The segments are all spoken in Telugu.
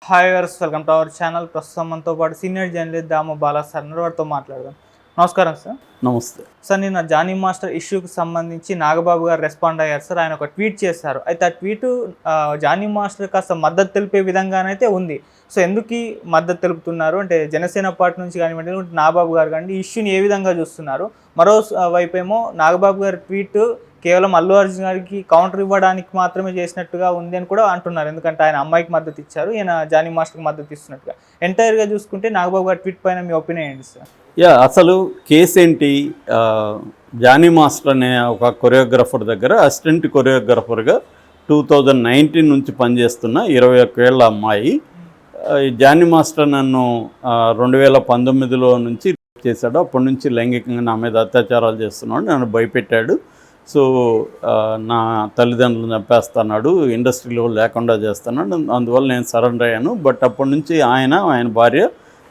Hi guys, welcome to our channel. ప్రస్తుతం మనతో పాటు senior journalist Damu Bala sir వారితో మాట్లాడదాం. నమస్కారం సార్. నమస్తే సార్, నిన్న జానీ మాస్టర్ ఇష్యూకి సంబంధించి నాగబాబు గారు రెస్పాండ్ అయ్యారు సార్. ఆయన ఒక ట్వీట్ చేశారు. అయితే ఆ ట్వీట్ జానీ మాస్టర్ కాస్త మద్దతు తెలిపే విధంగానైతే ఉంది. సో ఎందుకు మద్దతు తెలుపుతున్నారు అంటే జనసేన పార్టీ నుంచి కానివ్వండి, నాగబాబు గారు కానీ ఈ ఇష్యూని ఏ విధంగా చూస్తున్నారు? మరో వైపేమో నాగబాబు గారి ట్వీట్ కేవలం అల్లు అర్జున్ గారికి కౌంటర్ ఇవ్వడానికి మాత్రమే చేసినట్టుగా ఉంది అని కూడా అంటున్నారు. ఎందుకంటే ఆయన అమ్మాయికి మద్దతు ఇచ్చారు, ఈయన జానీ మాస్టర్కి మద్దతు ఇస్తున్నట్టుగా. ఎంటైర్గా చూసుకుంటే నాగబాబు గారి ట్వీట్ పైన మీ ఒపీనియన్ ఏంటి సార్? అసలు కేసు ఏంటి? జానీ మాస్టర్ అనే ఒక కొరియోగ్రఫర్ దగ్గర అసిస్టెంట్ కొరియోగ్రఫర్గా 2019 నుంచి పనిచేస్తున్న 21 ఏళ్ళ అమ్మాయి. జానీ మాస్టర్ నన్ను 2019లో నుంచి చేశాడు. అప్పటి నుంచి లైంగికంగా నా మీద అత్యాచారాలు చేస్తున్నాడు, నన్ను భయపెట్టాడు. సో నా తల్లిదండ్రులను చంపేస్తున్నాడు, ఇండస్ట్రీలో లేకుండా చేస్తున్నాడు, అందువల్ల నేను సరెండర్ అయ్యాను. బట్ అప్పటి నుంచి ఆయన భార్య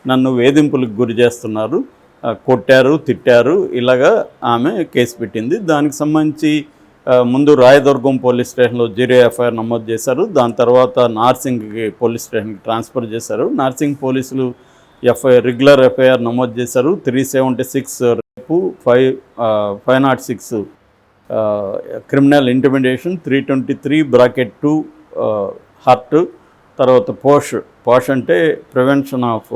నన్ను వేధింపులకు గురి చేస్తున్నారు, కొట్టారు, తిట్టారు, ఇలాగా ఆమె కేసు పెట్టింది. దానికి సంబంధించి ముందు రాయదుర్గం పోలీస్ స్టేషన్లో 0 ఎఫ్ఐఆర్ నమోదు చేశారు. దాని తర్వాత నార్సింగ్కి పోలీస్ స్టేషన్కి ట్రాన్స్ఫర్ చేశారు. నార్సింగ్ పోలీసులు రెగ్యులర్ ఎఫ్ఐఆర్ నమోదు చేశారు. 376 రేపు, 506 క్రిమినల్ ఇంటిమిడేషన్, 323(2) హర్ట్, తర్వాత పోష్ అంటే prevention of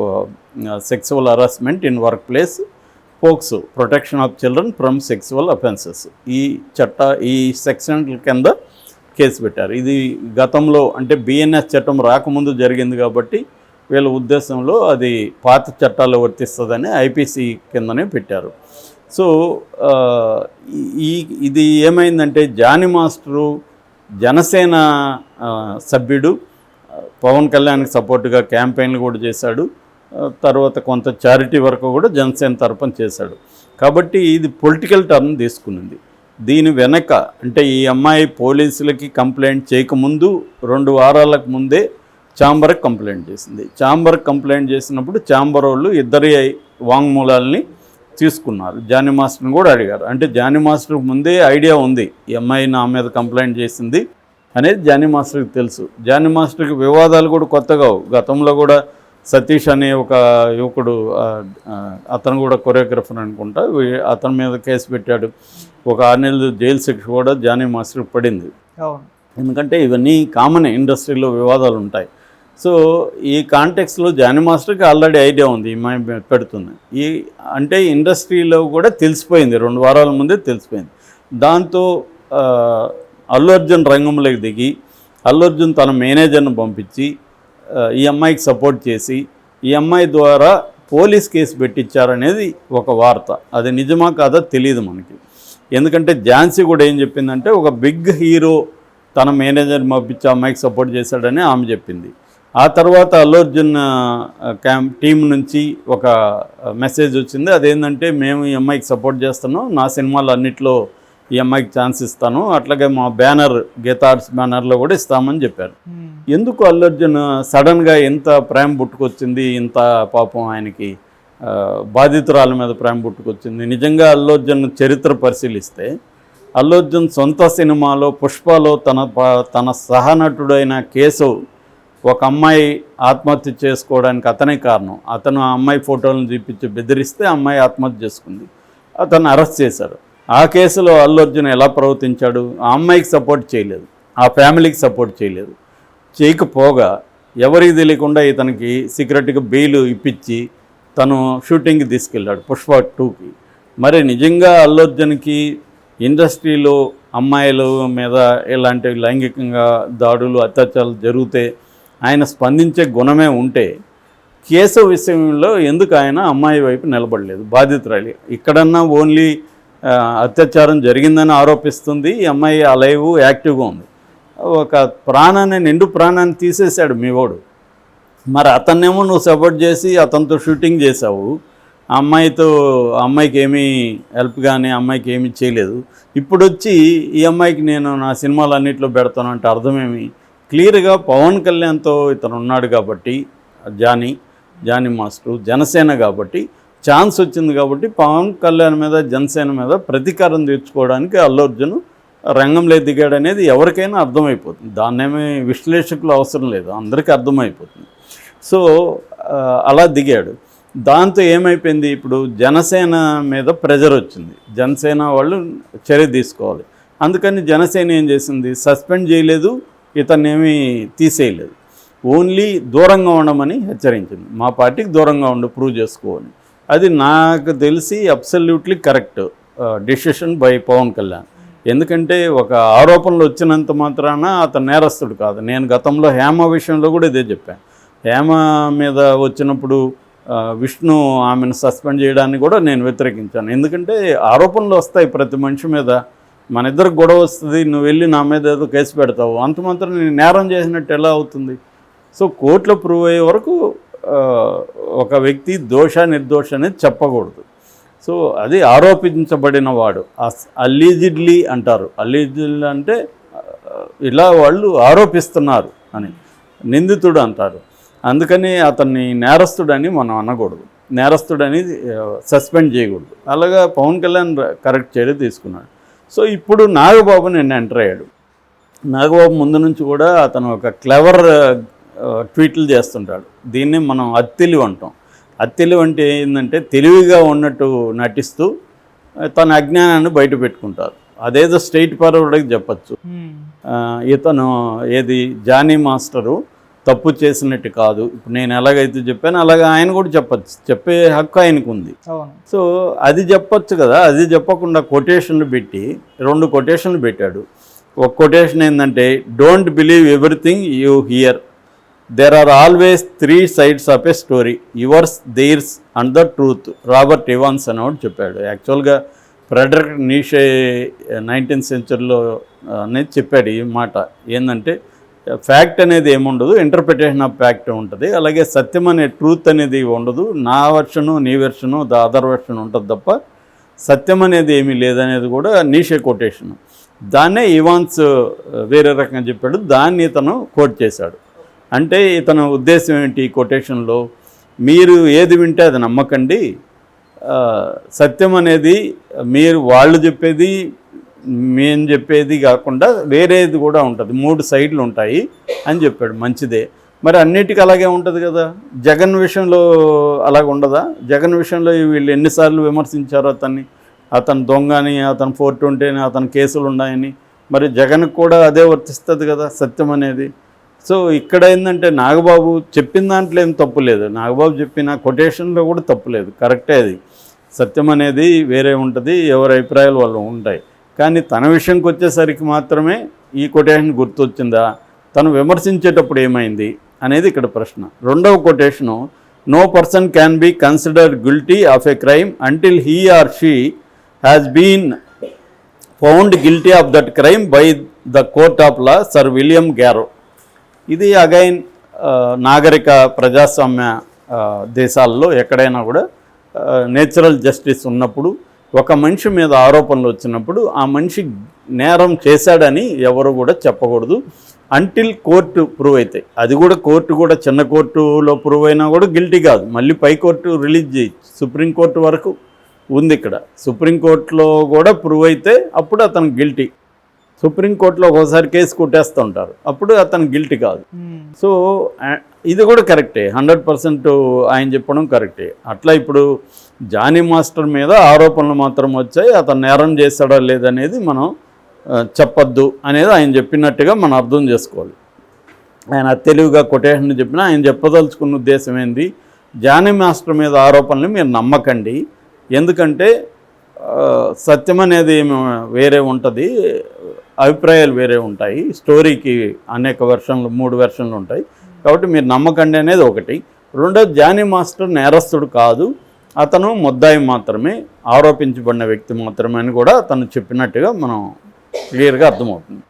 sexual harassment in work place, POCSO protection of children from sexual offences. ఈ సెక్షన్ల కింద కేసు పెట్టారు. ఇది గతంలో అంటే బిఎన్ఎస్ చట్టం రాకముందు జరిగింది కాబట్టి వీళ్ళ ఉద్దేశంలో అది పాత చట్టాలు వర్తిస్తుందని ఐపీసీ కిందనే పెట్టారు. సో ఇది ఏమైందంటే జానీ మాస్టరు జనసేన సభ్యుడు, పవన్ కళ్యాణ్కి సపోర్టుగా క్యాంపెయిన్లు కూడా చేశాడు. తర్వాత కొంత చారిటీ వర్క్ కూడా జనసేన తరపున చేశాడు. కాబట్టి ఇది పొలిటికల్ టర్న్ తీసుకునింది. దీని వెనక అంటే ఈ అమ్మాయి పోలీసులకి కంప్లైంట్ చేయకముందు 2 వారాలకు ముందే ఛాంబర్కి కంప్లైంట్ చేసింది. ఛాంబర్కి కంప్లైంట్ చేసినప్పుడు ఛాంబర్ వాళ్ళు ఇద్దరి వాంగ్మూలాల్ని తీసుకున్నారు. జానీ మాస్టర్ని కూడా అడిగారు. అంటే జానీ మాస్టర్కి ముందే ఐడియా ఉంది ఈ అమ్మాయి నా మీద కంప్లైంట్ చేసింది అనేది జానీ మాస్టర్కి తెలుసు. జానీ మాస్టర్కి వివాదాలు కూడా కొత్తగా, గతంలో కూడా సతీష్ అనే ఒక యువకుడు, అతను కూడా కొరియోగ్రఫర్ అనుకుంటా, అతని మీద కేసు పెట్టాడు. ఒక 6 నెలలు జైలు శిక్ష కూడా జానీ మాస్టర్కి పడింది. ఎందుకంటే ఇవన్నీ కామన్, ఇండస్ట్రీలో వివాదాలు ఉంటాయి. సో ఈ కాంటెక్స్లో జానీ మాస్టర్కి ఆల్రెడీ ఐడియా ఉంది ఈ పెడుతుంది. అంటే ఇండస్ట్రీలో కూడా తెలిసిపోయింది, 2 వారాల ముందే తెలిసిపోయింది. దాంతో అల్లు అర్జున్ రంగంలోకి దిగి అల్లు అర్జున్ తన మేనేజర్ను పంపించి ఈ అమ్మాయికి సపోర్ట్ చేసి ఈ అమ్మాయి ద్వారా పోలీస్ కేసు పెట్టించారనేది ఒక వార్త. అది నిజమా కాదా తెలియదు మనకి. ఎందుకంటే ఝాన్సీ కూడా ఏం చెప్పిందంటే ఒక బిగ్ హీరో తన మేనేజర్ని పంపించి అమ్మాయికి సపోర్ట్ చేశాడని ఆమె చెప్పింది. ఆ తర్వాత అల్లు అర్జున్ టీం నుంచి ఒక మెసేజ్ వచ్చింది. అదేంటంటే మేము ఈ అమ్మాయికి సపోర్ట్ చేస్తున్నాం, నా సినిమాలు అన్నిట్లో ఈ అమ్మాయికి ఛాన్స్ ఇస్తాను, అట్లాగే మా బ్యానర్ గీతా ఆర్ట్స్ బ్యానర్లో కూడా ఇస్తామని చెప్పారు. ఎందుకు అల్లు అర్జున్ సడన్గా ఇంత ప్రేమ పుట్టుకొచ్చింది, ఇంత పాపం ఆయనకి బాధితురాల మీద ప్రేమ పుట్టుకొచ్చింది? నిజంగా అల్లు అర్జున్ చరిత్ర పరిశీలిస్తే అల్లు అర్జున్ సొంత సినిమాలో పుష్పలో తన సహనటుడైన కేశవ్ ఒక అమ్మాయి ఆత్మహత్య చేసుకోవడానికి అతనే కారణం. అతను ఆ అమ్మాయి ఫోటోలను చూపించి బెదిరిస్తే అమ్మాయి ఆత్మహత్య చేసుకుంది. అతను అరెస్ట్ చేశారు. ఆ కేసులో అల్లు అర్జున్ ఎలా ప్రవర్తించాడు? ఆ అమ్మాయికి సపోర్ట్ చేయలేదు, ఆ ఫ్యామిలీకి సపోర్ట్ చేయలేదు. చేయకపోగా ఎవరికి తెలియకుండా ఇతనికి సీక్రెట్గా బెయిల్ ఇప్పించి తను షూటింగ్కి తీసుకెళ్ళాడు పుష్ప 2కి. మరి నిజంగా అల్లు అర్జున్కి ఇండస్ట్రీలో అమ్మాయిల మీద ఇలాంటి లైంగికంగా దాడులు, అత్యాచారాలు జరిగితే ఆయన స్పందించే గుణమే ఉంటే కేసు విషయంలో ఎందుకు ఆయన అమ్మాయి వైపు నిలబడలేదు? బాధితురాలి ఇక్కడన్నా ఓన్లీ అత్యాచారం జరిగిందని ఆరోపిస్తుంది, ఈ అమ్మాయి ఆ లైవ్ యాక్టివ్గా ఉంది. ఒక నిండు ప్రాణాన్ని తీసేశాడు మీ వాడు. మరి అతన్నేమో నువ్వు సపోర్ట్ చేసి అతనితో షూటింగ్ చేసావు, అమ్మాయికి ఏమీ హెల్ప్ కానీ అమ్మాయికి ఏమీ చేయలేదు. ఇప్పుడు వచ్చి ఈ అమ్మాయికి నేను నా సినిమాలు అన్నింటిలో పెడతాను అంటే అర్థమేమి? క్లియర్గా పవన్ కళ్యాణ్తో ఇతను ఉన్నాడు కాబట్టి, జానీ మాస్టరు జనసేన కాబట్టి ఛాన్స్ వచ్చింది కాబట్టి పవన్ కళ్యాణ్ మీద జనసేన మీద ప్రతీకారం తీర్చుకోవడానికి అల్లు అర్జున్ రంగంలో దిగాడు అనేది ఎవరికైనా అర్థమైపోతుంది. దాన్నేమీ విశ్లేషకులు అవసరం లేదు, అందరికీ అర్థమైపోతుంది. సో అలా దిగాడు. దాంతో ఏమైపోయింది, ఇప్పుడు జనసేన మీద ప్రెజర్ వచ్చింది, జనసేన వాళ్ళు చర్య తీసుకోవాలి. అందుకని జనసేన ఏం చేసింది, సస్పెండ్ చేయలేదు, ఇతన్ని ఏమీ తీసేయలేదు, ఓన్లీ దూరంగా ఉండమని హెచ్చరించింది. మా పార్టీకి దూరంగా ఉండి ప్రూవ్ చేసుకోవాలి. అది నాకు తెలిసి absolutely correct decision by Pawan Kalyan. ఎందుకంటే ఒక ఆరోపణలు వచ్చినంత మాత్రాన అతను నేరస్తుడు కాదు. నేను గతంలో హేమ విషయంలో కూడా ఇదే చెప్పాను. హేమ మీద వచ్చినప్పుడు విష్ణు ఆమెను సస్పెండ్ చేయడాన్ని కూడా నేను వ్యతిరేకించాను. ఎందుకంటే ఆరోపణలు వస్తాయి ప్రతి మనిషి మీద, మన ఇద్దరికి గొడవ వస్తుంది, నువ్వు వెళ్ళి నా మీద ఏదో కేసు పెడతావు, అంత మాత్రం నేను నేరం చేసినట్టు ఎలా అవుతుంది? సో కోర్టులో ప్రూవ్ అయ్యే వరకు ఒక వ్యక్తి దోష నిర్దోష అనేది చెప్పకూడదు. సో అది ఆరోపించబడిన వాడు, అలీజిడ్లీ అంటారు. అలీజిడ్లీ అంటే ఇలా వాళ్ళు ఆరోపిస్తున్నారు అని, నిందితుడు అంటారు. అందుకని అతన్ని నేరస్తుడని మనం అనకూడదు, నేరస్తుడని సస్పెండ్ చేయకూడదు. అలాగా పవన్ కళ్యాణ్ కరెక్ట్ చర్య తీసుకున్నాడు. సో ఇప్పుడు నాగబాబు నిన్న ఎంటర్ అయ్యాడు. నాగబాబు ముందు నుంచి కూడా అతను ఒక క్లెవర్ ట్వీట్లు చేస్తుంటాడు. దీన్ని మనం అత్తెలివి అంటాం. అత్తెలివి అంటే ఏంటంటే తెలివిగా ఉన్నట్టు నటిస్తూ తన అజ్ఞానాన్ని బయట పెట్టుకుంటారు. అదేదో స్ట్రైట్ ఫార్వర్డ్కి చెప్పచ్చు. ఇతను ఏది జానీ మాస్టరు తప్పు చేసినట్టు కాదు, ఇప్పుడు నేను ఎలాగైతే చెప్పాను అలాగే ఆయన కూడా చెప్పచ్చు, చెప్పే హక్కు ఆయనకు ఉంది. సో అది చెప్పచ్చు కదా, అది చెప్పకుండా కొటేషన్లు పెట్టి 2 కొటేషన్లు పెట్టాడు. ఒక కొటేషన్ ఏంటంటే, don't believe everything you hear, there are always 3 sides of a story, yours, theirs and the truth, Robert Evans అని చెప్పాడు. యాక్చువల్గా ఫ్రెడరిక్ నీషే 19th centuryలో అనేది చెప్పాడు ఈ మాట. ఏంటంటే ఫ్యాక్ట్ అనేది ఏముండదు, ఇంటర్ప్రిటేషన్ ఆఫ్ ఫ్యాక్ట్ ఉంటుంది, అలాగే సత్యం అనే ట్రూత్ అనేది ఉండదు, నా వెర్షను నీ వెర్షను ద అదర్ వెర్షన్ ఉంటుంది తప్ప సత్యం అనేది ఏమీ లేదనేది కూడా నీషే కొటేషన్. దాన్నే ఇవాన్స్ వేరే రకంగా చెప్పాడు, దాన్ని ఇతను కోట్ చేశాడు. అంటే ఇతను ఉద్దేశం ఏంటి ఈ కొటేషన్లో, మీరు ఏది వింటే అది నమ్మకండి, సత్యం అనేది మీరు వాళ్ళు చెప్పేది మేము చెప్పేది కాకుండా వేరేది కూడా ఉంటుంది, 3 sides ఉంటాయి అని చెప్పాడు. మంచిదే, మరి అన్నిటికీ అలాగే ఉంటుంది కదా. జగన్ విషయంలో అలాగ ఉండదా? జగన్ విషయంలో వీళ్ళు ఎన్నిసార్లు విమర్శించారు అతన్ని, అతను దొంగ అని, అతను 420 అని, అతని కేసులు ఉన్నాయని. మరి జగన్కి కూడా అదే వర్తిస్తుంది కదా సత్యం అనేది. సో ఇక్కడ ఏంటంటే నాగబాబు చెప్పిన దాంట్లో ఏం తప్పు లేదు, నాగబాబు చెప్పిన కొటేషన్లో కూడా తప్పు లేదు, కరెక్టే. అది సత్యం అనేది వేరే ఉంటుంది, ఎవరి అభిప్రాయాలు వాళ్ళు ఉంటాయి. కానీ తన విషయంకి వచ్చేసరికి మాత్రమే ఈ కొటేషన్ గుర్తొచ్చిందా, తను విమర్శించేటప్పుడు ఏమైంది అనేది ఇక్కడ ప్రశ్న. 2వ quotation, no person can be considered guilty of a crime until he or she has been found guilty of that crime by the court of law, sir William Garrow. ఇది అగైన్ నాగరిక ప్రజాస్వామ్య దేశాల్లో ఎక్కడైనా కూడా నేచురల్ జస్టిస్ ఉన్నప్పుడు, ఒక మనిషి మీద ఆరోపణలు వచ్చినప్పుడు ఆ మనిషి నేరం చేశాడని ఎవరు కూడా చెప్పకూడదు అంటిల్ కోర్టు ప్రూవ్ అయితే. అది కూడా కోర్టు కూడా చిన్న కోర్టులో ప్రూవ్ అయినా కూడా గిల్టీ కాదు, మళ్ళీ పై కోర్టు రిలీజ్ చేయొచ్చు. సుప్రీంకోర్టు వరకు ఉంది ఇక్కడ, సుప్రీంకోర్టులో కూడా ప్రూవ్ అయితే అప్పుడు అతను గిల్టీ. సుప్రీంకోర్టులో ఒక్కోసారి కేసు కొట్టేస్తూ ఉంటారు, అప్పుడు అతను గిల్టీ కాదు. సో ఇది కూడా కరెక్టే, 100% ఆయన చెప్పడం కరెక్టే. అట్లా ఇప్పుడు జానీ మాస్టర్ మీద ఆరోపణలు మాత్రం వచ్చాయి, అతను నేరం చేశాడా లేదనేది మనం చెప్పొద్దు అనేది ఆయన చెప్పినట్టుగా మనం అర్థం చేసుకోవాలి. ఆయన తెలివిగా కొటేషన్ చెప్పినా ఆయన చెప్పదలుచుకున్న ఉద్దేశం ఏంది, జానీ మాస్టర్ మీద ఆరోపణలు మీరు నమ్మకండి, ఎందుకంటే సత్యం అనేది వేరే ఉంటుంది, అభిప్రాయాలు వేరే ఉంటాయి, స్టోరీకి అనేక వెర్షన్లు 3 వెర్షన్లు ఉంటాయి, కాబట్టి మీరు నమ్మకండి అనేది ఒకటి. 2వది, జానీ మాస్టర్ నేరస్తుడు కాదు, అతను ముద్దాయి మాత్రమే, ఆరోపించబడిన వ్యక్తి మాత్రమే అని కూడా అతను చెప్పినట్టుగా మనం క్లియర్గా అర్థమవుతుంది.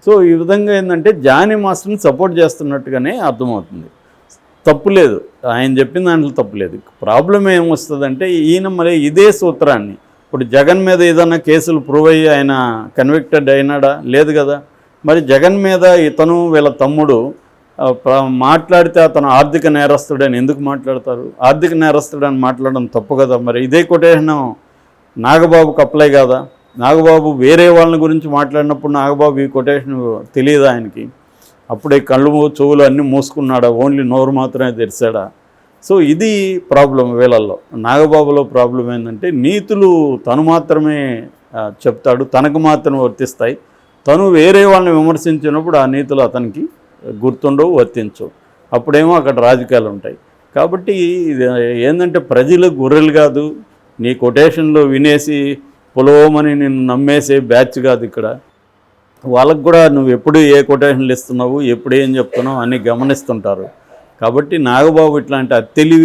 సో ఈ విధంగా ఏంటంటే జానీ మాస్టర్ని సపోర్ట్ చేస్తున్నట్టుగానే అర్థమవుతుంది. తప్పులేదు, ఆయన చెప్పిన దాంట్లో తప్పులేదు. ప్రాబ్లం ఏమొస్తుందంటే ఈయన మరి ఇదే సూత్రాన్ని ఇప్పుడు జగన్ మీద ఏదైనా కేసులు ప్రూవ్ అయ్యి ఆయన కన్విక్టెడ్ అయినాడా? లేదు కదా. మరి జగన్ మీద ఇతను వీళ్ళ తమ్ముడు మాట్లాడితే అతను ఆర్థిక నేరస్తుడని ఎందుకు మాట్లాడతారు? ఆర్థిక నేరస్తుడని మాట్లాడడం తప్పు కదా. మరి ఇదే కొటేషన్ నాగబాబుకి అప్లై కదా. నాగబాబు వేరే వాళ్ళని గురించి మాట్లాడినప్పుడు నాగబాబు ఈ కొటేషన్ తెలియదు ఆయనకి. అప్పుడే కళ్ళు చెవులు అన్నీ మూసుకున్నాడా, ఓన్లీ నోరు మాత్రమే తెరిచాడా? సో ఇది ప్రాబ్లం వీళ్ళల్లో. నాగబాబులో ప్రాబ్లం ఏంటంటే నీతులు తను మాత్రమే చెప్తాడు, తనకు మాత్రమే వర్తిస్తాయి. తను వేరే వాళ్ళని విమర్శించినప్పుడు ఆ నీతులు అతనికి గుర్తుండవు, వర్తించవు. అప్పుడేమో అక్కడ రాజకీయాలు ఉంటాయి. కాబట్టి ఇది ఏంటంటే ప్రజలు గొర్రెలు కాదు, నీ కొటేషన్లో వినేసి పొలవమని నిన్ను నమ్మేసే బ్యాచ్ కాదు ఇక్కడ. వాళ్ళకు కూడా నువ్వు ఎప్పుడు ఏ కొటేషన్లు ఇస్తున్నావు, ఎప్పుడు ఏం చెప్తున్నావు అన్నీ గమనిస్తుంటారు. కాబట్టి నాగబాబు ఇట్లాంటి అత్తెలివి